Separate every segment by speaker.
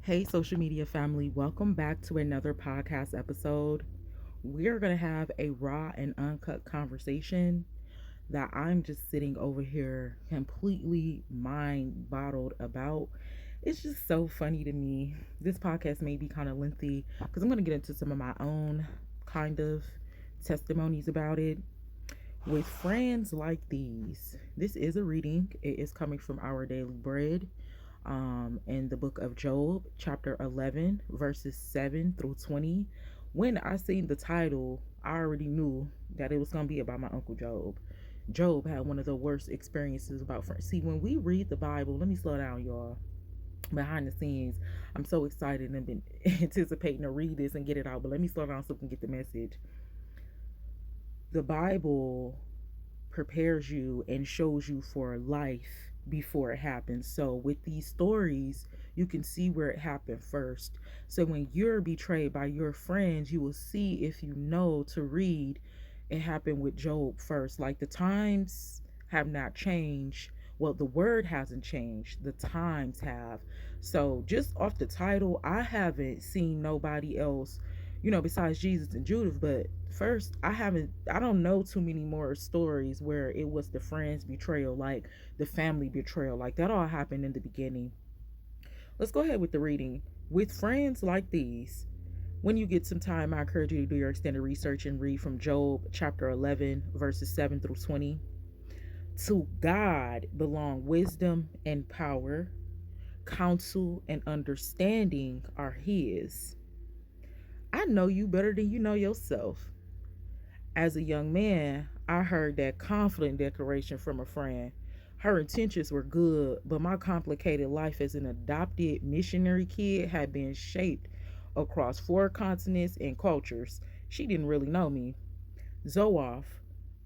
Speaker 1: Hey, social media family, welcome back to another podcast episode. We're going to have a raw and uncut conversation that I'm just sitting over here completely mind bottled about. It's just so funny to me. This podcast may be kind of lengthy because I'm going to get into some of my own kind of testimonies about it. With friends like these, this is a reading. It is coming from Our Daily Bread in the book of Job, chapter 11, verses 7 through 20. When I seen the title, I already knew that it was going to be about my Uncle Job. Job had one of the worst experiences about friends. See, when we read the Bible, let me slow down, y'all. Behind the scenes, I'm so excited and been anticipating to read this and get it out, but let me slow down so we can get the message. The Bible prepares you and shows you for life before it happens. So with these stories, you can see where it happened first. So when you're betrayed by your friends, you will see, if you know to read, it happened with Job first. Like, the times have not changed. Well, the word hasn't changed, the times have. So just off the title, I haven't seen nobody else, besides Jesus and Judas. But first, I don't know too many more stories where it was the friends betrayal, like the family betrayal. Like, that all happened in the beginning. Let's go ahead with the reading. With friends like these, when you get some time, I encourage you to do your extended research and read from Job chapter 11, verses 7 through 20. To God belong wisdom and power, counsel and understanding are His. I know you better than you know yourself. As a young man, I heard that confident declaration from a friend. Her intentions were good, but my complicated life as an adopted missionary kid had been shaped across four continents and cultures. She didn't really know me. Zooph,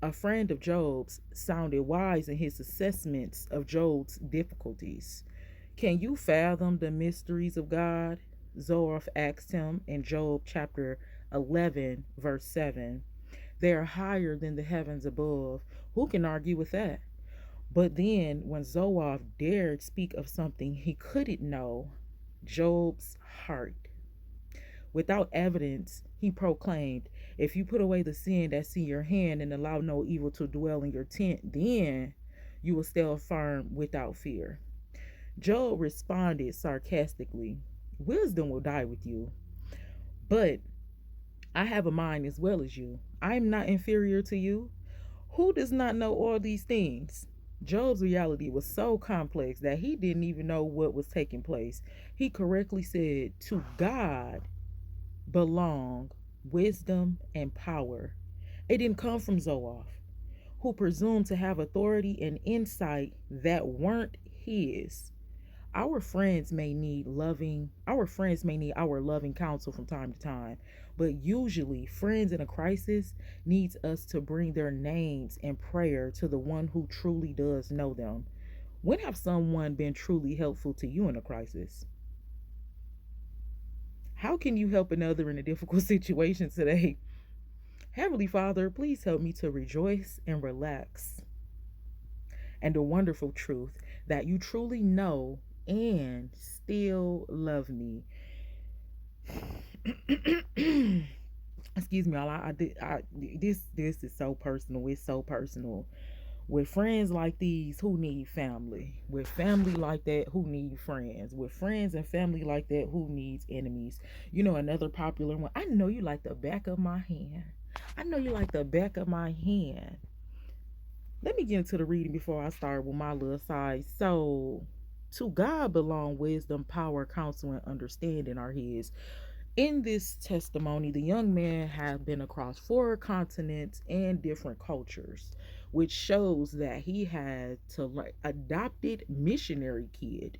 Speaker 1: a friend of Job's, sounded wise in his assessments of Job's difficulties. Can you fathom the mysteries of God? Zooph asked him in Job chapter 11, verse 7. They are higher than the heavens above. Who can argue with that? But then, when Zooph dared speak of something he couldn't know, Job's heart. Without evidence, he proclaimed, if you put away the sin that's in your hand and allow no evil to dwell in your tent, then you will stand firm without fear. Job responded sarcastically, wisdom will die with you, but I have a mind as well as you. I am not inferior to you. Who does not know all these things? Job's reality was so complex that he didn't even know what was taking place. He correctly said, to God belong wisdom and power. It didn't come from Zooph, who presumed to have authority and insight that weren't his. Our friends may need our loving counsel from time to time, but usually friends in a crisis needs us to bring their names in prayer to the one who truly does know them. When have someone been truly helpful to you in a crisis? How can you help another in a difficult situation today? Heavenly Father, please help me to rejoice and relax, and the wonderful truth that you truly know and still love me. Excuse me, all I did. This is so personal. It's so personal. With friends like these, who need family? With family like that, who need friends? With friends and family like that, who needs enemies? Another popular one. I know you like the back of my hand. I know you like the back of my hand. Let me get into the reading before I start with my little side. So, to God belong wisdom, power, counsel, and understanding are His. In this testimony, the young man had been across four continents and different cultures, which shows that he had to, like, adopted missionary kid.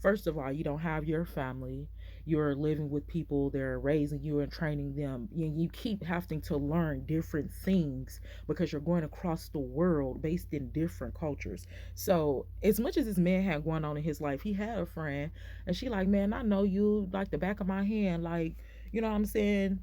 Speaker 1: First of all, you don't have your family. You're living with people. They're raising you and training them. You keep having to learn different things because you're going across the world based in different cultures. So as much as this man had going on in his life, he had a friend, and she like, man, I know you like the back of my hand. Like, you know what I'm saying?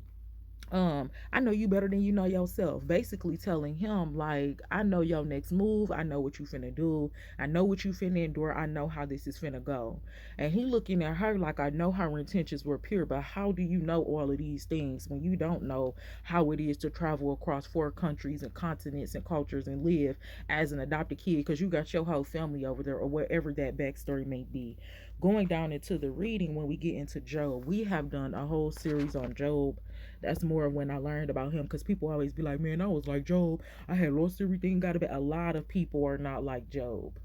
Speaker 1: I know you better than you know yourself. Basically telling him, like, I know your next move, I know what you finna do, I know what you finna endure, I know how this is finna go. And he looking at her like, I know her intentions were pure, but how do you know all of these things when you don't know how it is to travel across 4 countries and continents and cultures and live as an adopted kid, because you got your whole family over there, or wherever that backstory may be. Going down into the reading, when we get into Job, we have done a whole series on Job. That's more when I learned about him, because people always be like, man, I was like Job, I had lost everything, got to be. A lot of people are not like Job.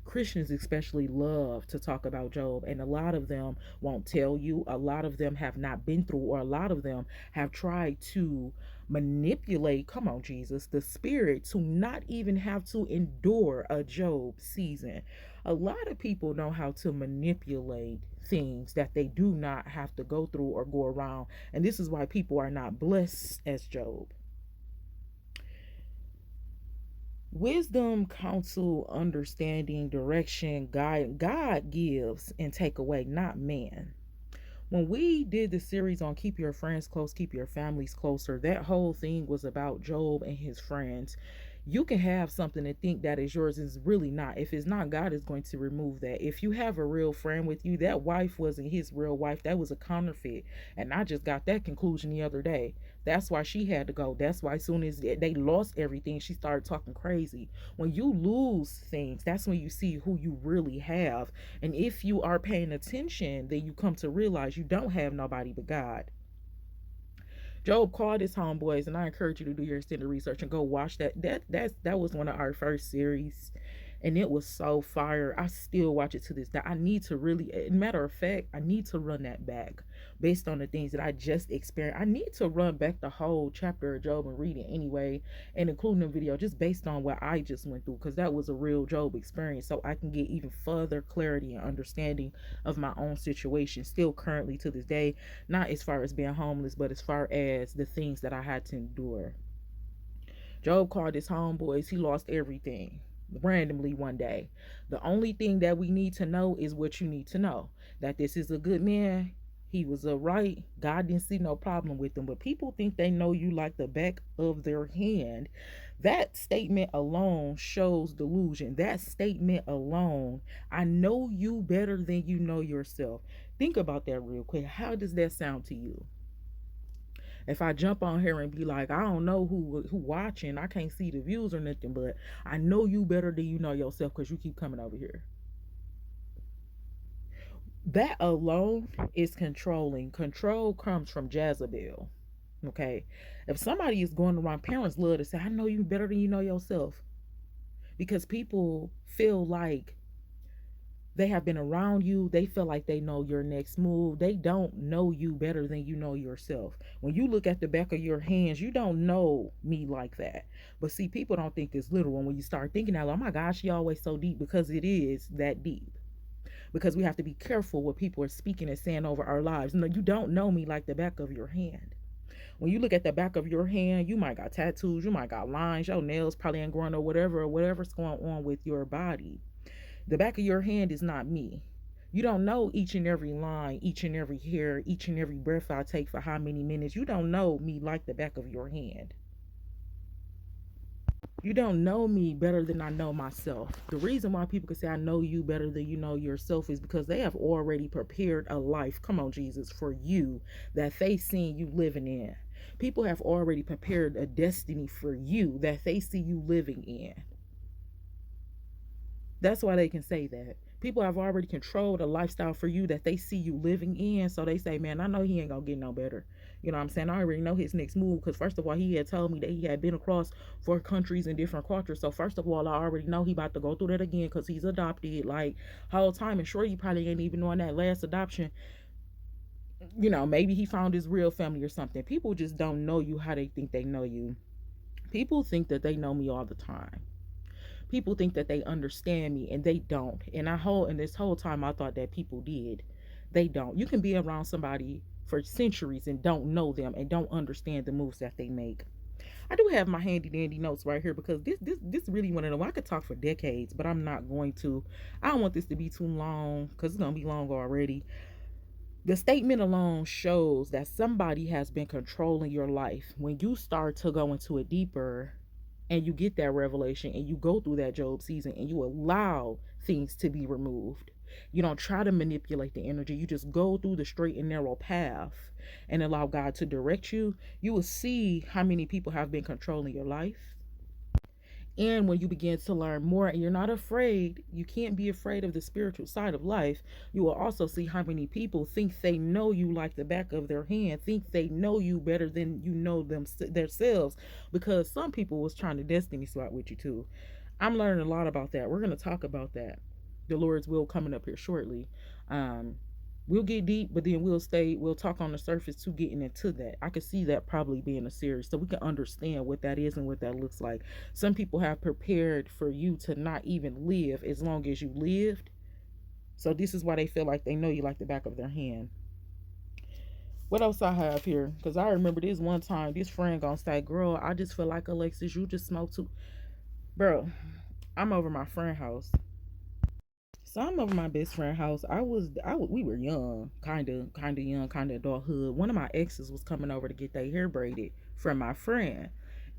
Speaker 1: Christians especially love to talk about Job, and a lot of them won't tell you. A lot of them have not been through, or a lot of them have tried to manipulate, come on, Jesus, the spirit to not even have to endure a Job season. A lot of people know how to manipulate things that they do not have to go through or go around, and this is why people are not blessed as Job. Wisdom, counsel, understanding, direction, God gives and take away, not man. When we did the series on keep your friends close, keep your families closer, that whole thing was about Job and his friends. You can have something and think that is yours, is really not. If it's not, God is going to remove that. If you have a real friend with you, that wife wasn't his real wife, that was a counterfeit. And I just got that conclusion the other day. That's why she had to go. That's why as soon as they lost everything, she started talking crazy. When you lose things, that's when you see who you really have. And if you are paying attention, then you come to realize you don't have nobody but God. Job called his homeboys, and I encourage you to do your extended research and go watch that. That was one of our first series, and it was so fire. I still watch it to this day. I need to really, matter of fact, I need to run that back based on the things that I just experienced. I need to run back the whole chapter of Job and read it anyway, and including the video just based on what I just went through, because that was a real Job experience, so I can get even further clarity and understanding of my own situation still currently to this day, not as far as being homeless, but as far as the things that I had to endure. Job called his homeboys. He lost everything randomly one day. The only thing that we need to know is what you need to know, that this is a good man. He was a right. God didn't see no problem with him. But people think they know you like the back of their hand. That statement alone shows delusion. That statement alone, I know you better than you know yourself. Think about that real quick. How does that sound to you? If I jump on here and be like, I don't know who watching, I can't see the views or nothing, but I know you better than you know yourself because you keep coming over here. That alone is controlling. Control comes from Jezebel. Okay. If somebody is going around, parents love to say, I know you better than you know yourself. Because people feel like they have been around you. They feel like they know your next move. They don't know you better than you know yourself. When you look at the back of your hands, you don't know me like that. But see, people don't think it's literal. When you start thinking that, oh my gosh, she always so deep, because it is that deep. Because we have to be careful what people are speaking and saying over our lives. No, you don't know me like the back of your hand. When you look at the back of your hand, you might got tattoos, you might got lines, your nails probably ain't growing, or whatever's going on with your body. The back of your hand is not me. You don't know each and every line, each and every hair, each and every breath I take for how many minutes. You don't know me like the back of your hand. You don't know me better than I know myself. The reason why people can say I know you better than you know yourself is because they have already prepared a life, come on, Jesus, for you that they seen you living in. People have already prepared a destiny for you that they see you living in. That's why they can say that. People have already controlled a lifestyle for you that they see you living in. So they say, man, I know he ain't going to get no better. You know what I'm saying? I already know his next move, because first of all, he had told me that he had been across 4 countries and different cultures. So first of all, I already know he about to go through that again, because he's adopted like whole time. And sure, you probably ain't even on that last adoption. Maybe he found his real family or something. People just don't know you how they think they know you. People think that they know me all the time. People think that they understand me, and they don't. And this whole time I thought that people did. They don't. You can be around somebody for centuries and don't know them and don't understand the moves that they make. I do have my handy dandy notes right here, because this really one of them. I could talk for decades, but I'm not going to. I don't want this to be too long, because it's gonna be long already. The statement alone shows that somebody has been controlling your life. When you start to go into it deeper and you get that revelation and you go through that Job season and you allow things to be removed, you don't try to manipulate the energy, you just go through the straight and narrow path and allow God to direct you, you will see how many people have been controlling your life. And when you begin to learn more and you're not afraid, you can't be afraid of the spiritual side of life, you will also see how many people think they know you like the back of their hand, think they know you better than you know themselves, because some people was trying to destiny swap with you too. I'm learning a lot about that. We're going to talk about that. The Lord's will coming up here shortly. Um, we'll get deep, but then we'll talk on the surface to getting into that. I could see that probably being a series so we can understand what that is and what that looks like. Some people have prepared for you to not even live as long as you lived. So this is why they feel like they know you like the back of their hand. What else I have here? Because I remember this one time, this friend gonna say, girl, I just feel like Alexis, you just smoke too. Bro, I'm over my friend house. So I'm over my best friend house. We were young, kind of young, kind of adulthood. One of my exes was coming over to get their hair braided from my friend.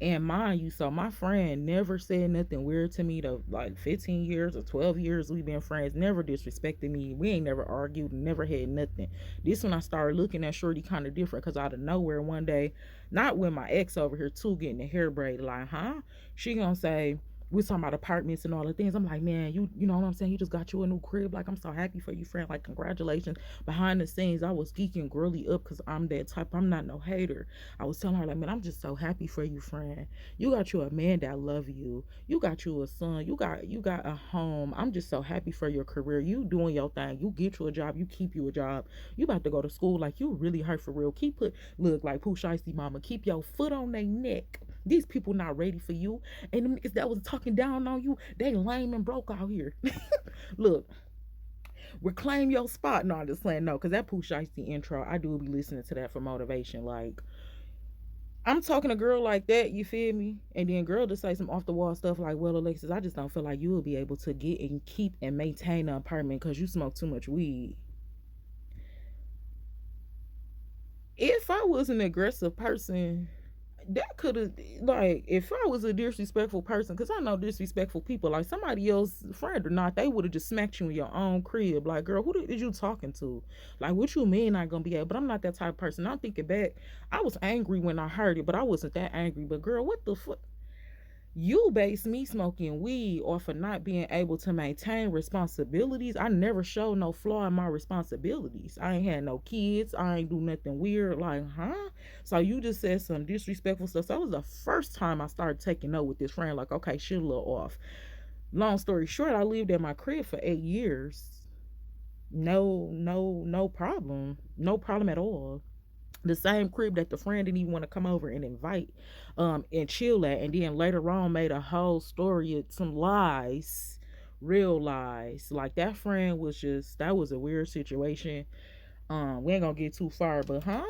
Speaker 1: And mind you, so my friend never said nothing weird to me. The like 15 years or 12 years we've been friends, never disrespected me. We ain't never argued, never had nothing. This when I started looking at Shorty kind of different, because out of nowhere one day, not when my ex over here too getting the hair braided, like, huh? She gonna say, we're talking about apartments and all the things. I'm like, man, you know what I'm saying? You just got you a new crib. Like, I'm so happy for you, friend. Like, congratulations. Behind the scenes, I was geeking girly up because I'm that type. I'm not no hater. I was telling her, like, man, I'm just so happy for you, friend. You got you a man that love you. You got you a son. You got a home. I'm just so happy for your career. You doing your thing. You get you a job. You keep you a job. You about to go to school. Like, you really hurt for real. Look like Pooh Shiesty mama. Keep your foot on their neck. These people not ready for you. And them niggas that was talking down on you, they lame and broke out here. Look, reclaim your spot. No, I'm just saying no, because that Pooh Shiesty intro, I do be listening to that for motivation. Like, I'm talking to a girl like that, you feel me? And then girl just say some off the wall stuff like, well, Alexis, I just don't feel like you will be able to get and keep and maintain an apartment because you smoke too much weed. If I was an aggressive person, that could have, like, if I was a disrespectful person, because I know disrespectful people, like somebody else friend or not, they would have just smacked you in your own crib. Like, girl, who is you talking to? Like, what you mean not gonna be able? But I'm not that type of person. I'm thinking back, I was angry when I heard it, but I wasn't that angry. But girl, what the fuck? You base me smoking weed off of not being able to maintain responsibilities. I never showed no flaw in my responsibilities. I ain't had no kids. I ain't do nothing weird. Like, huh? So you just said some disrespectful stuff. So that was the first time I started taking note with this friend. Like, okay, shit a little off. Long story short, I lived at my crib for 8 years. No problem. No problem at all. The same crib that the friend didn't even want to come over and invite and chill at, and then later on made a whole story of some lies, real lies. Like, that friend was just, that was a weird situation. We ain't gonna get too far, but huh,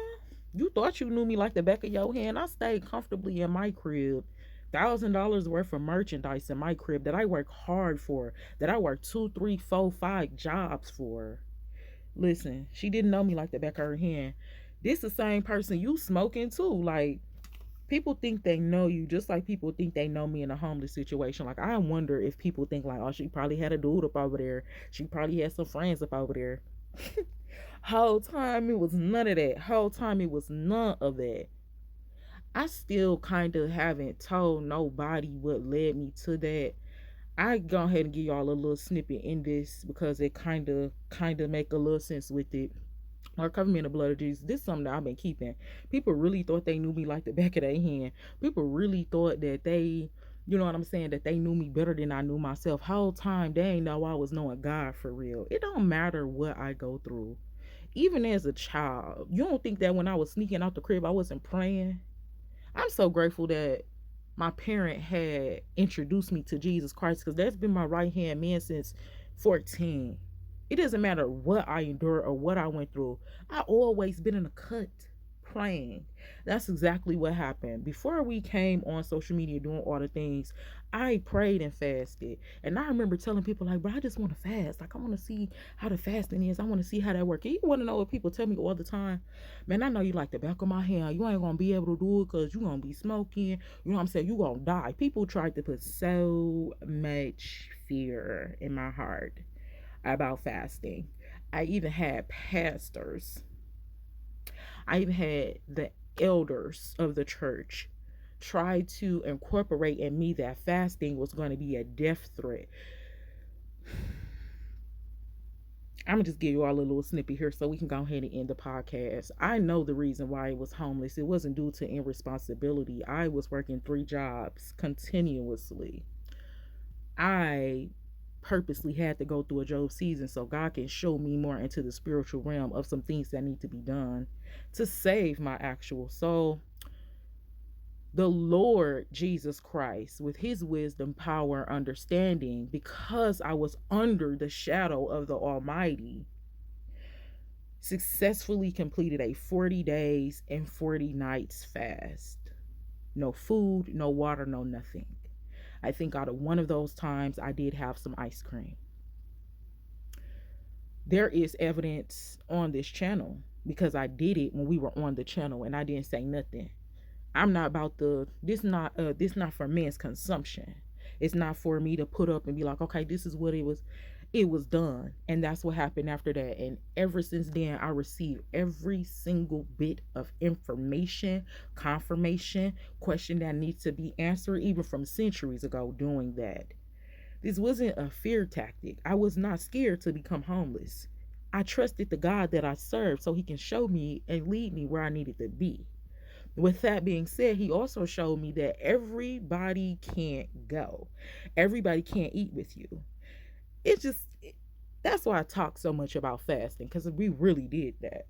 Speaker 1: you thought you knew me like the back of your hand. I stayed comfortably in my crib, $1,000 worth of merchandise in my crib that I work hard for, that I work 2, 3, 4, 5 jobs for. Listen, she didn't know me like the back of her hand. This the same person you smoking too. Like, people think they know you just like people think they know me in a homeless situation. Like, I wonder if people think like, oh, she probably had a dude up over there. She probably had some friends up over there. Whole time it was none of that. Whole time it was none of that. I still kind of haven't told nobody what led me to that. I go ahead and give y'all a little snippet in this because it kind of make a little sense with it. Or cover me in the blood of Jesus. This is something that I've been keeping. People really thought they knew me like the back of their hand. People really thought that they, you know what I'm saying, that they knew me better than I knew myself. Whole time they ain't know I was knowing God for real. It don't matter what I go through. Even as a child, you don't think that when I was sneaking out the crib I wasn't praying? I'm so grateful that my parent had introduced me to Jesus Christ, because that's been my right hand man since 14. It doesn't matter what I endured or what I went through. I always been in a cut praying. That's exactly what happened. Before we came on social media doing all the things, I prayed and fasted. And I remember telling people, like, bro, I just want to fast. Like, I want to see how the fasting is. I want to see how that works. You want to know what people tell me all the time? Man, I know you like the back of my hand. You ain't going to be able to do it because you're going to be smoking. You know what I'm saying? You're going to die. People tried to put so much fear in my heart about fasting. I even had pastors, I even had the elders of the church try to incorporate in me that fasting was going to be a death threat. I'm gonna just give you all a little snippet here so we can go ahead and end the podcast. I know the reason why I was homeless. It wasn't due to irresponsibility. I was working 3 jobs continuously. I purposely had to go through a Job season so God can show me more into the spiritual realm of some things that need to be done to save my actual soul. The Lord Jesus Christ, with his wisdom, power, understanding, because I was under the shadow of the Almighty, successfully completed a 40 days and 40 nights fast. No food, no water, no nothing. I think out of one of those times, I did have some ice cream. There is evidence on this channel because I did it when we were on the channel and I didn't say nothing. I'm not about the this not for men's consumption. It's not for me to put up and be like, okay, this is what it was done. And that's what happened after that. And ever since then, I received every single bit of information, confirmation, question that needs to be answered, even from centuries ago doing that. This wasn't a fear tactic. I was not scared to become homeless. I trusted the God that I served so he can show me and lead me where I needed to be. With that being said, he also showed me that everybody can't go. Everybody can't eat with you. It's just, that's why I talk so much about fasting, because we really did that.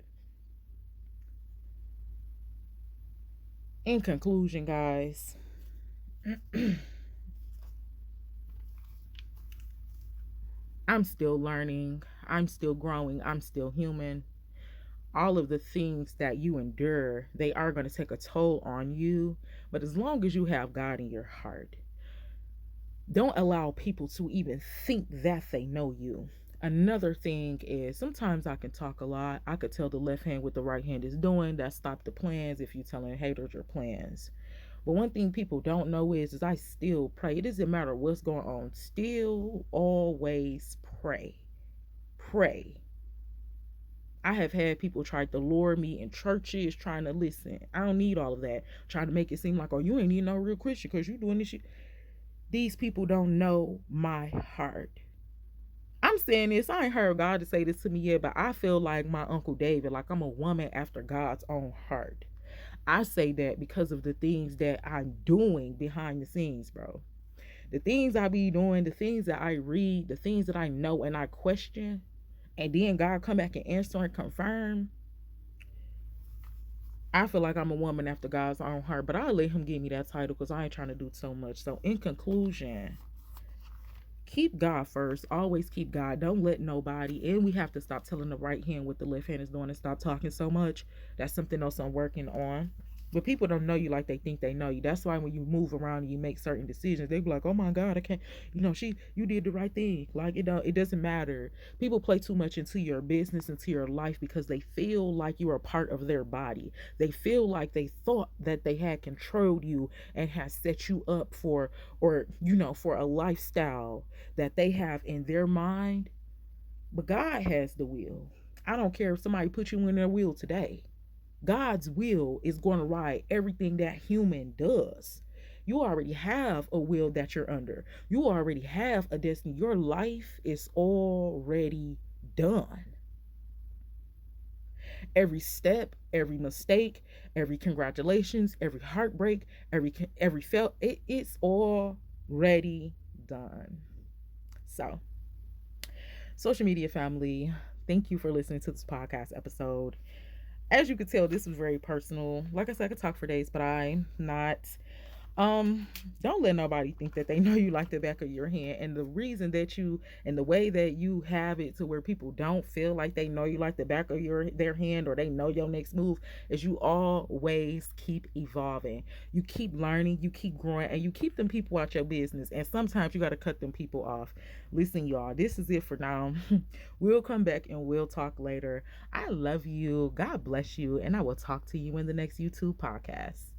Speaker 1: In conclusion, guys, I'm still learning. I'm still growing. I'm still human. All of the things that you endure, they are going to take a toll on you. But as long as you have God in your heart, don't allow people to even think that they know you. Another thing is sometimes I can talk a lot. I could tell the left hand what the right hand is doing. That stop the plans if you telling haters your plans. But one thing people don't know is I still pray. It doesn't matter what's going on. Still always pray. Pray. I have had people try to lure me in churches trying to listen. I don't need all of that. Trying to make it seem like, oh, you ain't need no real Christian because you doing this shit. These people don't know my heart. I'm saying this, I ain't heard God to say this to me yet, but I feel like my Uncle David, like I'm a woman after God's own heart. I say that because of the things that I'm doing behind the scenes, bro. The things I be doing, the things that I read, the things that I know and I question, and then God come back and answer and confirm. I feel like I'm a woman after God's own heart, but I'll let him give me that title because I ain't trying to do so much. So in conclusion, keep God first. Always keep God. Don't let nobody. And we have to stop telling the right hand what the left hand is doing and stop talking so much. That's something else I'm working on. But people don't know you like they think they know you. That's why when you move around and you make certain decisions, they be like, "Oh my God, I can't." You did the right thing. Like it doesn't matter. People play too much into your business, into your life because they feel like you are part of their body. They feel like they thought that they had controlled you and had set you up for, or for a lifestyle that they have in their mind. But God has the will. I don't care if somebody put you in their will today. God's will is going to ride everything that human does. You already have a will that you're under. You already have a destiny. Your life is already done. Every step, every mistake, every congratulations, every heartbreak, every fail, it's already done. So, social media family, thank you for listening to this podcast episode. As you can tell, this was very personal. Like I said, I could talk for days, but I'm not. um don't let nobody think that they know you like the back of your hand. And the reason that you and the way that you have it to where people don't feel like they know you like the back of their hand, or they know your next move, is you always keep evolving. You keep learning, you keep growing, and you keep them people out your business. And sometimes you got to cut them people off. Listen, y'all, this is it for now. We'll come back and we'll talk later. I love you, God bless you, and I will talk to you in the next YouTube podcast.